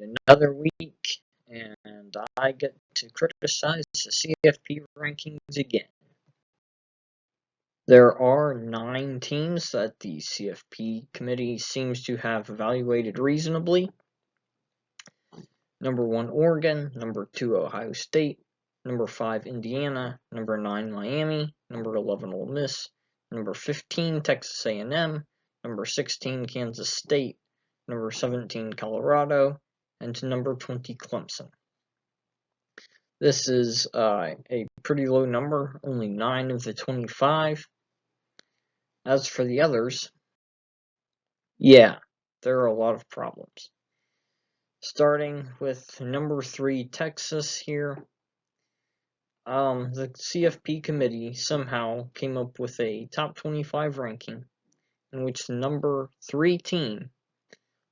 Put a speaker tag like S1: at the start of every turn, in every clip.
S1: another week, and I get to criticize the CFP rankings again. There are 9 teams that the CFP committee seems to have evaluated reasonably. Number 1, Oregon. Number 2, Ohio State. Number 5, Indiana. Number 9, Miami. Number 11, Ole Miss. Number 15, Texas A&M. Number 16, Kansas State. Number 17, Colorado. And number 20, Clemson. This is a pretty low number, only 9 of the 25. As for the others, yeah, there are a lot of problems. Starting with number 3, Texas here. The CFP committee somehow came up with a top 25 ranking in which the number 3 team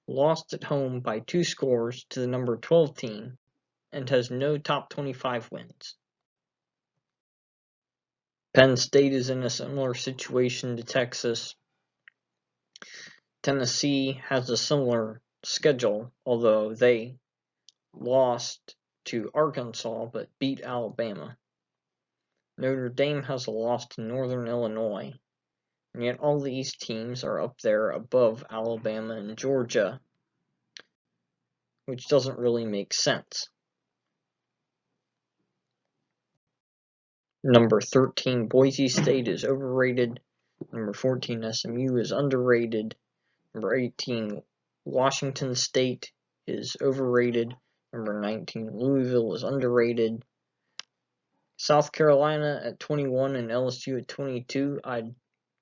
S1: lost at home by 2 scores to the number 12 team and has no top 25 wins. Penn State is in a similar situation to Texas. Tennessee has a similar schedule, although they lost to Arkansas but beat Alabama. Notre Dame has a loss to Northern Illinois, and yet all these teams are up there above Alabama and Georgia, which doesn't really make sense. Number 13, Boise State is overrated. Number 14, SMU is underrated. Number 18, Washington State is overrated. Number 19, Louisville is underrated. South Carolina at 21 and LSU at 22, I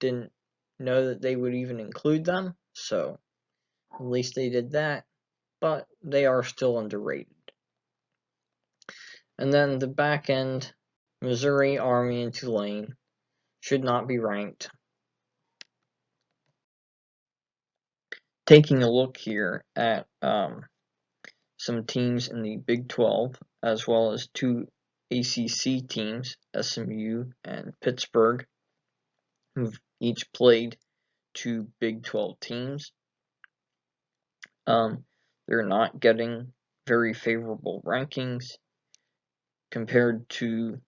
S1: didn't know that they would even include them, so at least they did that, but they are still underrated. And then the back end, Missouri, Army, and Tulane should not be ranked. Taking a look here at some teams in the Big 12, as well as 2 ACC teams, SMU and Pittsburgh, who've each played 2 Big 12 teams. They're not getting very favorable rankings compared to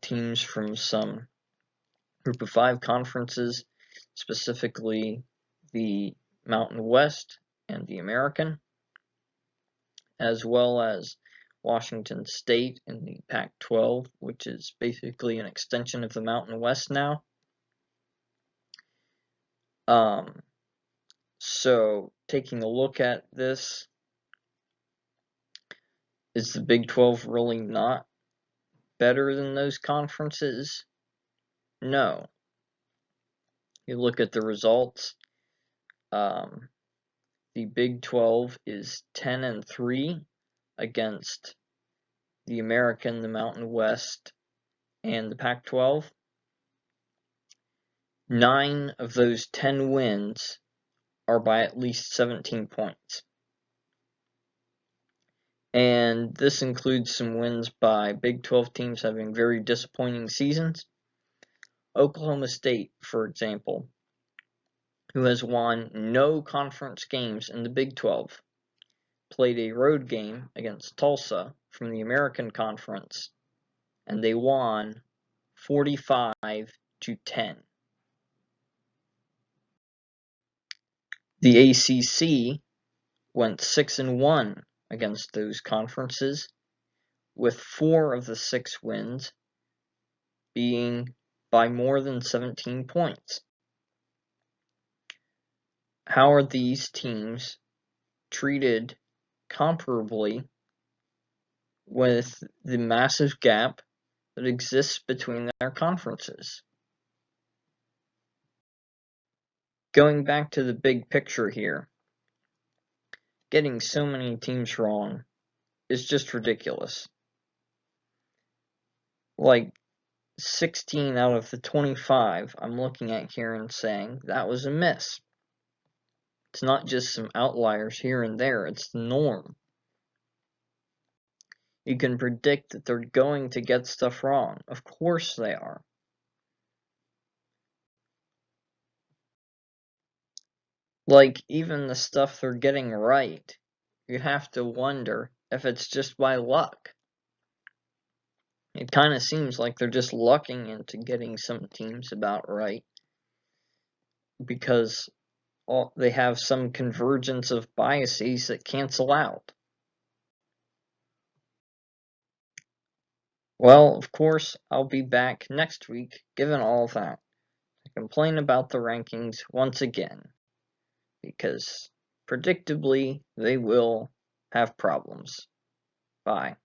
S1: teams from some Group of 5 conferences, specifically the Mountain West and the American, as well as Washington State in the Pac-12, which is basically an extension of the Mountain West now. So taking a look at this, is the Big 12 really not better than those conferences? No. You look at the results, the Big 12 is 10-3 against the American, the Mountain West, and the Pac-12. 9 of those 10 wins are by at least 17 points. And this includes some wins by Big 12 teams having very disappointing seasons. Oklahoma State, for example, who has won no conference games in the Big 12, played a road game against Tulsa from the American Conference, and they won 45-10. The ACC went 6-1 against those conferences, with 4 of the 6 wins being by more than 17 points. How are these teams treated comparably with the massive gap that exists between their conferences? Going back to the big picture here, getting so many teams wrong is just ridiculous. Like 16 out of the 25 I'm looking at here and saying that was a miss. It's not just some outliers here and there, it's the norm. You can predict that they're going to get stuff wrong. Of course they are. Like, even the stuff they're getting right you have to wonder if it's just by luck. It kind of seems like they're just lucking into getting some teams about right because they have some convergence of biases that cancel out. Well, of course, I'll be back next week, given all that, to complain about the rankings once again, because predictably they will have problems. Bye.